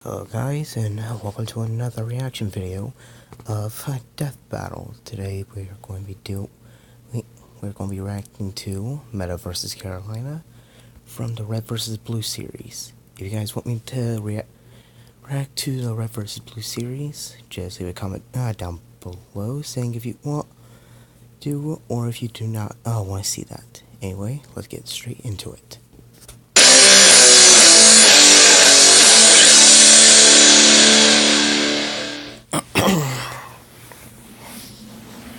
Hello guys, and welcome to another reaction video of Death Battle. Today we're going to be reacting to Meta vs. Carolina from the Red vs. Blue series. If you guys want me to react to the Red vs. Blue series, just leave a comment down below saying if you want to or if you do not want to see that. Anyway, let's get straight into it.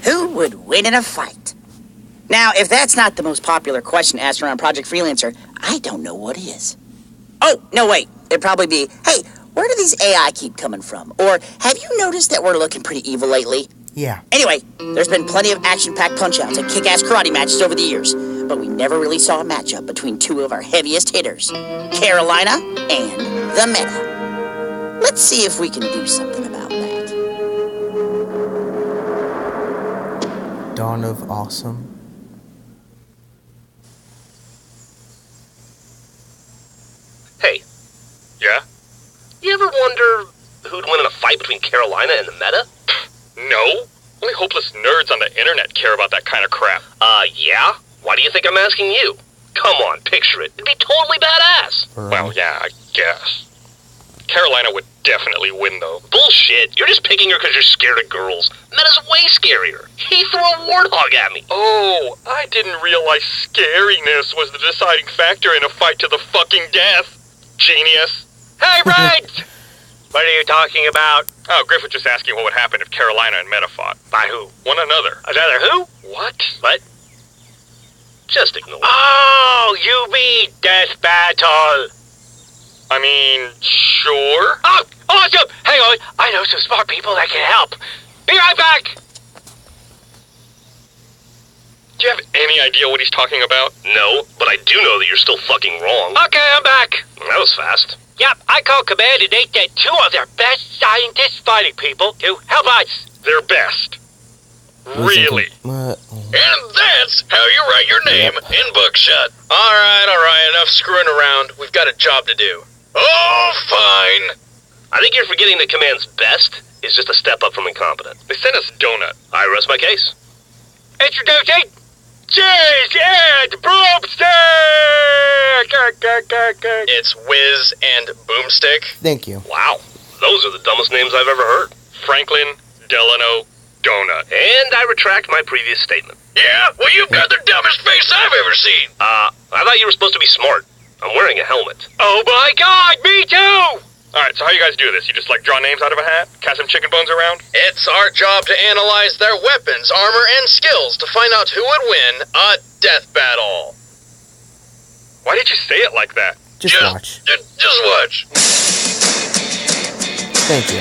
Who would win in a fight? Now, if that's not the most popular question asked around Project Freelancer, I don't know what is. Oh, no, wait. It'd probably be, hey, where do these AI keep coming from? Or, have you noticed that we're looking pretty evil lately? Yeah. Anyway, there's been plenty of action-packed punch-outs and kick-ass karate matches over the years, but we never really saw a matchup between two of our heaviest hitters, Carolina and the Meta. Let's see if we can do something about that. Dawn of Awesome. Hey. Yeah? You ever wonder who'd win in a fight between Carolina and the Meta? No. Only hopeless nerds on the internet care about that kind of crap. Yeah? Why do you think I'm asking you? Come on, picture it. It'd be totally badass. Well, yeah, I guess. Carolina would definitely win, though. Bullshit. You're just picking her because you're scared of girls. Meta's way scarier. He threw a warthog at me. Oh, I didn't realize scariness was the deciding factor in a fight to the fucking death. Genius. Hey, Red! What are you talking about? Oh, Griff was just asking what would happen if Carolina and Meta fought. By who? One another. Another who? What? What? Just ignore it. Oh, you mean death battle. I mean, sure. Oh, awesome! Hang on, I know some smart people that can help. Be right back! Do you have any idea what he's talking about? No, but I do know that you're still fucking wrong. Okay, I'm back. That was fast. Yep, I call command and they get two of their best scientists fighting people to help us. Their best. Really? And that's how you write your name in Bookshot. Alright, enough screwing around. We've got a job to do. Oh, fine. I think you're forgetting that command's best is just a step up from incompetent. They sent us donut. I rest my case. Introducing Cheese and Broomstick! It's Whiz and Boomstick. Thank you. Wow, those are the dumbest names I've ever heard. Franklin Delano Donut. And I retract my previous statement. Yeah? Well, you've got the dumbest face I've ever seen. I thought you were supposed to be smart. I'm wearing a helmet. Oh my god, me too! Alright, so how you guys do this? You just draw names out of a hat? Cast some chicken bones around? It's our job to analyze their weapons, armor, and skills to find out who would win a death battle. Why did you say it like that? Just watch. Just watch. Thank you.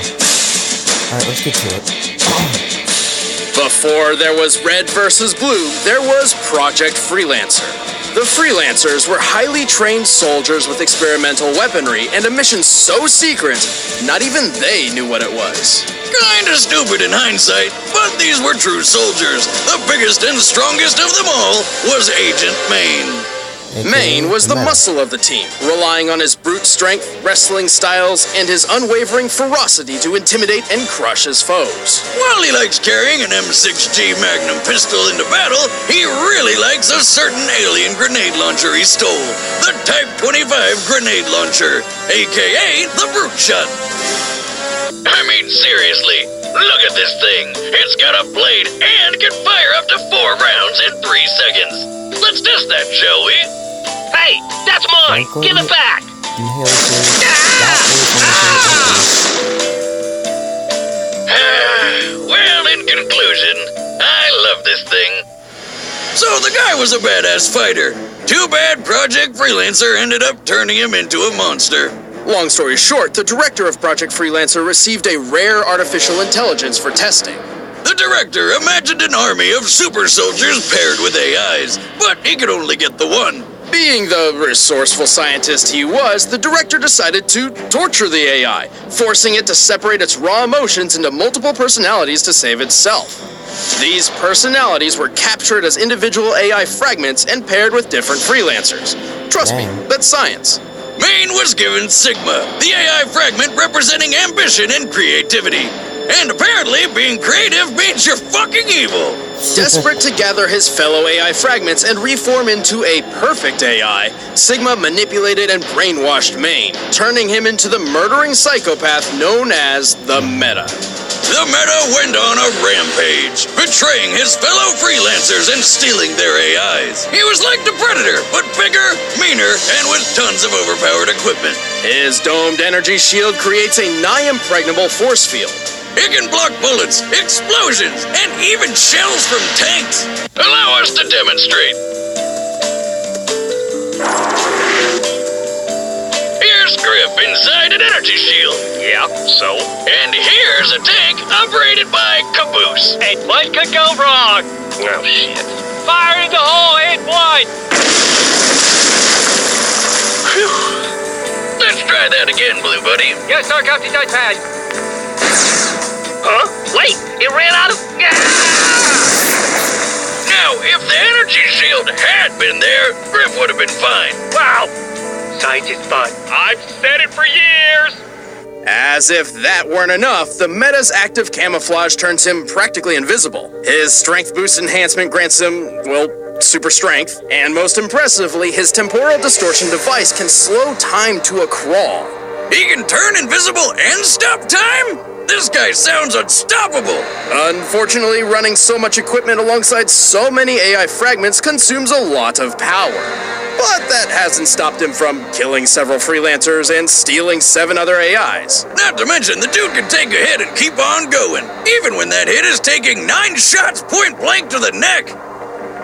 Alright, let's get to it. Before there was Red vs. Blue, there was Project Freelancer. The Freelancers were highly trained soldiers with experimental weaponry and a mission so secret, not even they knew what it was. Kinda stupid in hindsight, but these were true soldiers. The biggest and strongest of them all was Agent Maine. Maine was the muscle of the team, relying on his brute strength, wrestling styles, and his unwavering ferocity to intimidate and crush his foes. While he likes carrying an M6G Magnum pistol into battle, he really likes a certain alien grenade launcher he stole, the Type 25 grenade launcher, aka the Brute Shot. I mean, seriously, look at this thing. It's got a blade and can fire up to 4 rounds in 3 seconds. Let's test that, shall we? Hey, that's mine! Give it back! Well, in conclusion, I love this thing. So the guy was a badass fighter. Too bad Project Freelancer ended up turning him into a monster. Long story short, the director of Project Freelancer received a rare artificial intelligence for testing. The director imagined an army of super soldiers paired with AIs, but he could only get the one. Being the resourceful scientist he was, the director decided to torture the AI, forcing it to separate its raw emotions into multiple personalities to save itself. These personalities were captured as individual AI fragments and paired with different freelancers. Trust me, that's science. Maine was given Sigma, the AI fragment representing ambition and creativity. And apparently, being creative means you're fucking evil. Desperate to gather his fellow AI fragments and reform into a perfect AI, Sigma manipulated and brainwashed Maine, turning him into the murdering psychopath known as the Meta. The Meta went on a rampage, betraying his fellow freelancers and stealing their AIs. He was like the Predator, but bigger, meaner, and with tons of overpowered equipment. His domed energy shield creates a nigh-impregnable force field. It can block bullets, explosions, and even shells from tanks. Allow us to demonstrate. Here's grip inside an energy shield. Yeah, so? And here's a tank operated by Caboose. And what could go wrong? Oh, shit. Fire in the hole, ain't one! Phew. Let's try that again, Blue Buddy. Yes, sir, Captain Notepad. Huh? Wait, it ran out of... Now, if the energy shield had been there, grip would have been fine. Wow. Science is fun. I've said it for years! As if that weren't enough, the Meta's active camouflage turns him practically invisible. His strength boost enhancement grants him, well, super strength. And most impressively, his temporal distortion device can slow time to a crawl. He can turn invisible and stop time? This guy sounds unstoppable. Unfortunately, running so much equipment alongside so many AI fragments consumes a lot of power. But that hasn't stopped him from killing several freelancers and stealing 7 other AIs. Not to mention, the dude can take a hit and keep on going, even when that hit is taking 9 shots point blank to the neck.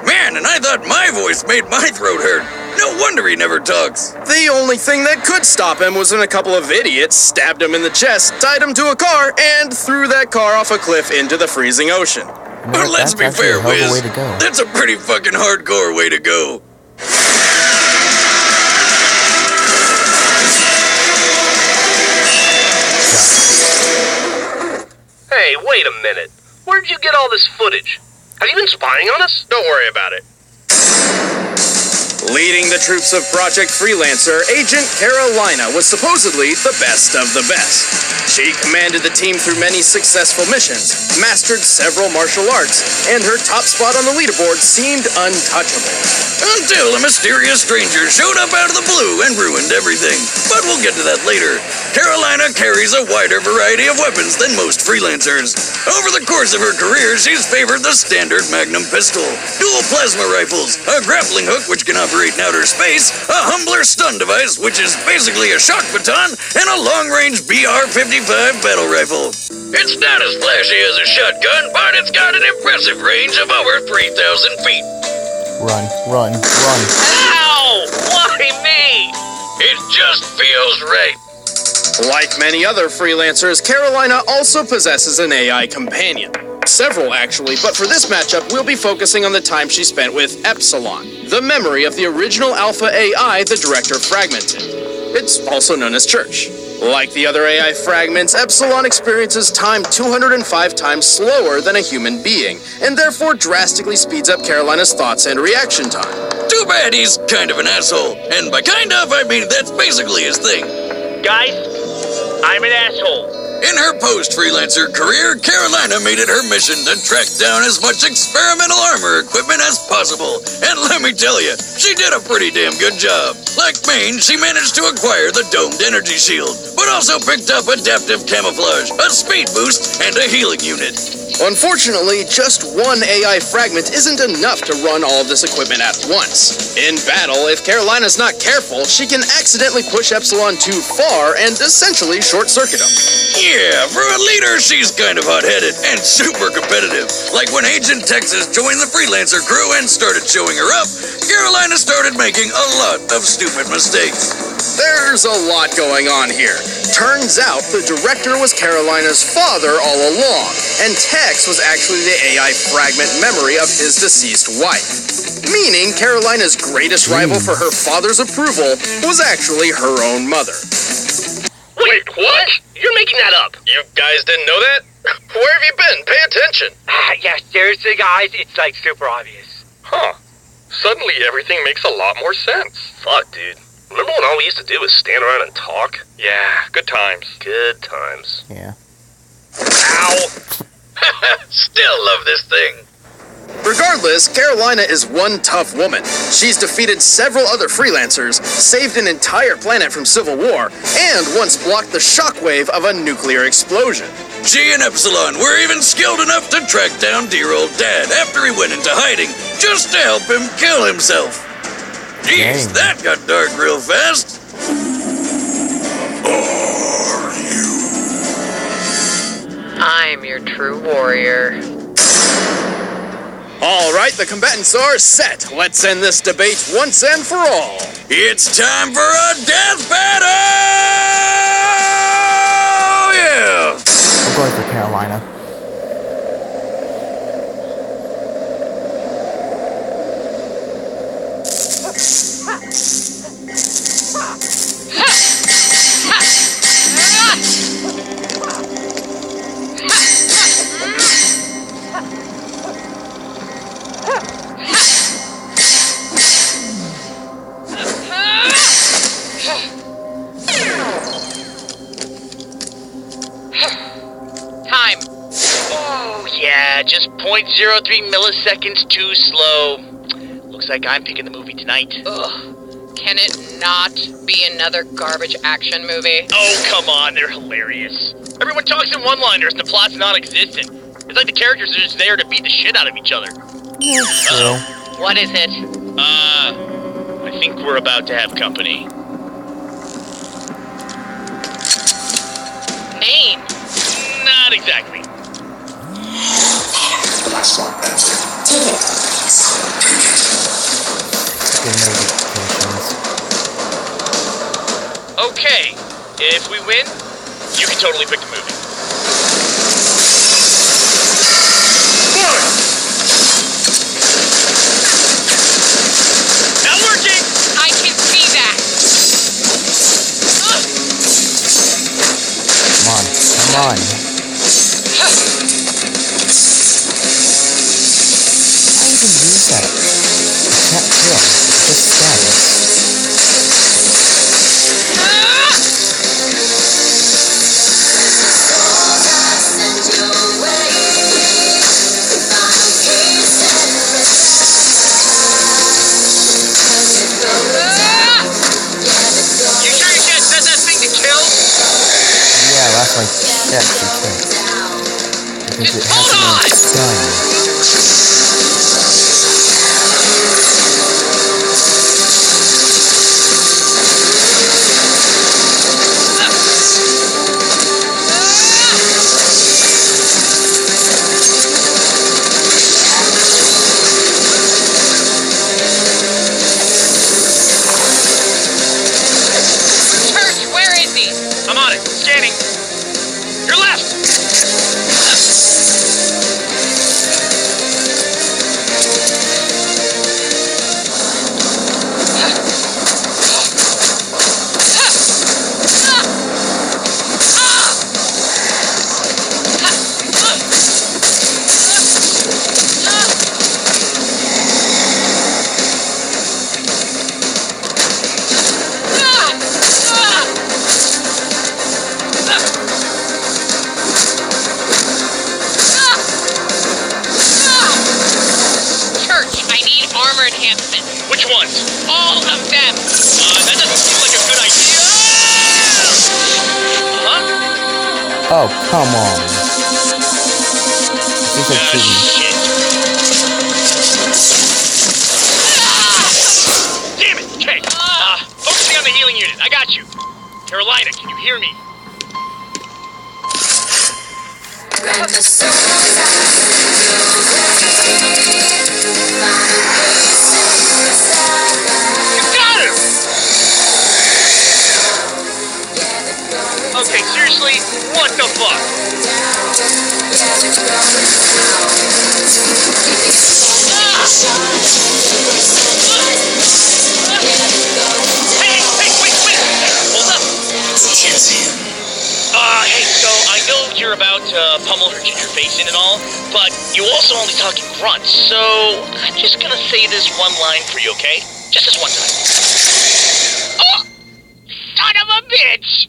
Man, and I thought my voice made my throat hurt. No wonder he never talks. The only thing that could stop him was when a couple of idiots stabbed him in the chest, tied him to a car, and threw that car off a cliff into the freezing ocean. But let's be fair, Wiz. Way to go. That's a pretty fucking hardcore way to go. Hey, wait a minute. Where'd you get all this footage? Have you been spying on us? Don't worry about it. Leading the troops of Project Freelancer, Agent Carolina was supposedly the best of the best. She commanded the team through many successful missions, mastered several martial arts, and her top spot on the leaderboard seemed untouchable. Until a mysterious stranger showed up out of the blue and ruined everything. But we'll get to that later. Carolina carries a wider variety of weapons than most freelancers. Over the course of her career, she's favored the standard Magnum pistol, dual plasma rifles, a grappling hook which can operate in outer space, a humbler stun device which is basically a shock baton, and a long-range BR-55 battle rifle. It's not as flashy as a shotgun, but it's got an impressive range of over 3,000 feet. Run, run, run. Ow! Why me? It just feels right. Like many other freelancers, Carolina also possesses an AI companion. Several, actually, but for this matchup, we'll be focusing on the time she spent with Epsilon, the memory of the original Alpha AI the director fragmented. It's also known as Church. Like the other AI fragments, Epsilon experiences time 205 times slower than a human being, and therefore drastically speeds up Carolina's thoughts and reaction time. Too bad he's kind of an asshole. And by kind of, I mean that's basically his thing. Guys, I'm an asshole. In her post-freelancer career, Carolina made it her mission to track down as much experimental armor equipment as possible. And let me tell you, she did a pretty damn good job. Like Maine, she managed to acquire the domed energy shield, but also picked up adaptive camouflage, a speed boost, and a healing unit. Unfortunately, just one AI fragment isn't enough to run all of this equipment at once. In battle, if Carolina's not careful, she can accidentally push Epsilon too far and essentially short-circuit him. Yeah, for a leader, she's kind of hot-headed and super competitive. Like when Agent Texas joined the freelancer crew and started showing her up, Carolina started making a lot of stupid mistakes. There's a lot going on here. Turns out the director was Carolina's father all along, and Tex was actually the AI fragment memory of his deceased wife. Meaning Carolina's greatest rival for her father's approval was actually her own mother. Wait, what? You're making that up. You guys didn't know that? Where have you been? Pay attention. Yeah, seriously, guys, it's like super obvious. Huh. Suddenly everything makes a lot more sense. Fuck, dude. Remember when all we used to do was stand around and talk? Yeah, good times. Good times. Yeah. Ow! Still love this thing. Regardless, Carolina is one tough woman. She's defeated several other freelancers, saved an entire planet from civil war, and once blocked the shockwave of a nuclear explosion. G and Epsilon were even skilled enough to track down dear old Dad after he went into hiding, just to help him kill himself. Jeez, Dang. that got dark real fast. I'm your true warrior. All right, the combatants are set. Let's end this debate once and for all. It's time for a death battle! Yeah! I'm going for Carolina. Time. Oh, yeah, just 0.03 milliseconds too slow. Looks like I'm picking the movie tonight. Ugh. Can it not be another garbage action movie? Oh, come on, they're hilarious. Everyone talks in one-liners and the plot's non-existent. It's like the characters are just there to beat the shit out of each other. True. What is it? I think we're about to have company. Name. Not exactly. Good notifications. Okay, if we win, you can totally pick the movie. Not working! I can see that. Come on. Come on. Why even use that? You can't kill. Just status. You sure you can't set that thing to kill? Yeah, last one. Yeah, she can't. Because it Hold hasn't on! been done. Church, where is he? I'm on it. Scanning. Your left! Church, I need armor enhancement. Which ones? All of them. That doesn't seem like a good idea. Huh? Oh, come on. This is cheating. Shit. Damn it! Okay. Focusing on the healing unit. I got you. Carolina, can you hear me? You got him! Okay, seriously? What the fuck? Hey, wait! Hold up! Hey, so I know you're about to pummel her ginger face in and all, but you also only talk in grunts, so I'm just gonna say this one line for you, okay? Just this one time. Oh! son of a bitch!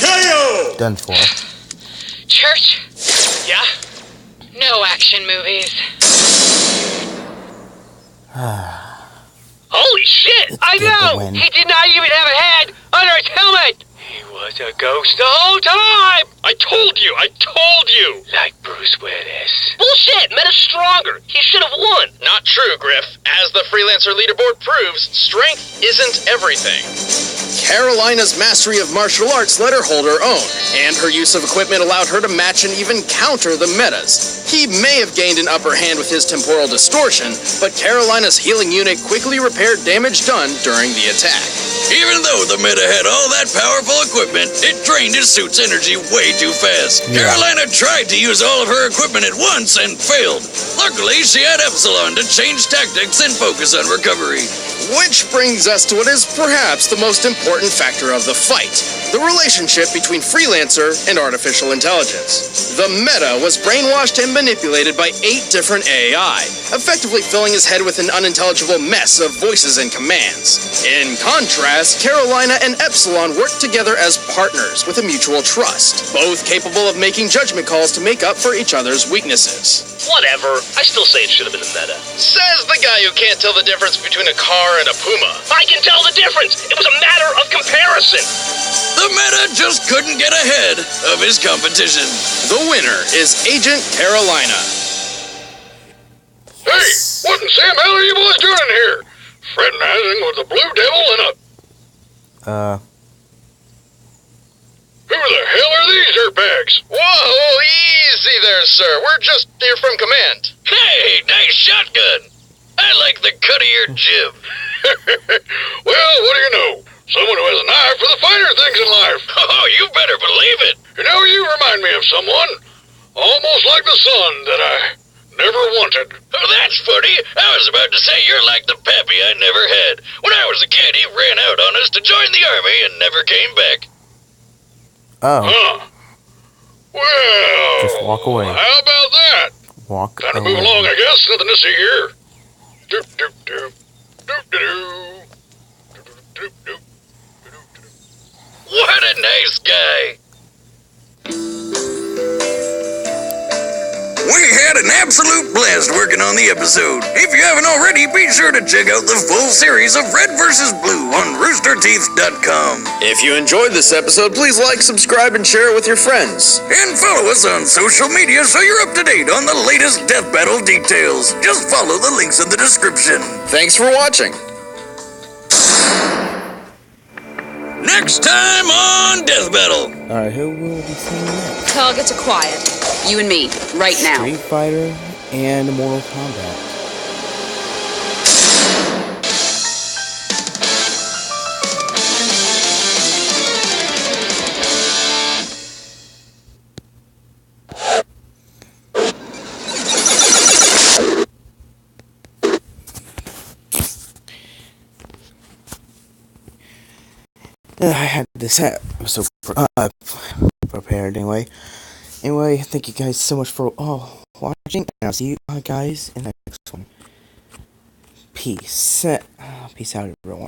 KO! Done for. Church, Yeah? no action movies. Holy shit! Let's I get the know! win. He did not even have a head under his helmet! He was a ghost the whole time! I told you! Like Bruce Willis. Bullshit! Meta's stronger! He should have won! Not true, Griff. As the freelancer leaderboard proves, strength isn't everything. Carolina's mastery of martial arts let her hold her own, and her use of equipment allowed her to match and even counter the metas. He may have gained an upper hand with his temporal distortion, but Carolina's healing unit quickly repaired damage done during the attack. Even though the meta had all that powerful equipment, it drained his suit's energy way too fast. Yeah. Carolina tried to use all of her equipment at once and failed. Luckily, she had Epsilon to change tactics and focus on recovery. Which brings us to what is perhaps the most important factor of the fight, the relationship between Freelancer and artificial intelligence. The meta was brainwashed and manipulated by 8 different AI, effectively filling his head with an unintelligible mess of voices and commands. In contrast, Carolina and Epsilon worked together as partners with a mutual trust, both capable of making judgment calls to make up for each other's weaknesses. Whatever. I still say it should have been the meta. Says the guy who can't tell the difference between a car and a puma. I can tell the difference! It was a matter of comparison! The meta just couldn't get ahead of his competition. The winner is Agent Carolina. Hey, what in Sam hell are you boys doing in here? Fraternizing with the Blue Devil and a... Who the hell are these dirtbags? Whoa, easy there, sir. We're just here from command. Hey, nice shotgun. I like the cut of your jib. Well, what do you know? Someone who has a knife for the finer things in life. Oh, you better believe it. You know, you remind me of someone. Almost like the son that I never wanted. Oh, that's funny. I was about to say you're like the pappy I never had. When I was a kid, he ran out on us to join the army and never came back. Oh, Huh. Well... Just walk away. How about that? walk Time to away. move along, I guess. Nothing to see here. Doop, doop, doop. Doop, doop, doop. Doop, doop. What a nice guy. We had an absolute blast working on the episode. If you haven't already, be sure to check out the full series of Red vs. Blue on roosterteeth.com. If you enjoyed this episode, please like, subscribe, and share it with your friends. And follow us on social media so you're up to date on the latest death battle details. Just follow the links in the description. Thanks for watching. Next time on Death Battle. Alright, who will be seeing next? Targets acquired. You and me, right now. Street Fighter and Mortal Kombat. I had this episode prepared anyway. Anyway, thank you guys so much for watching, and I'll see you guys in the next one. Peace. Peace out, everyone.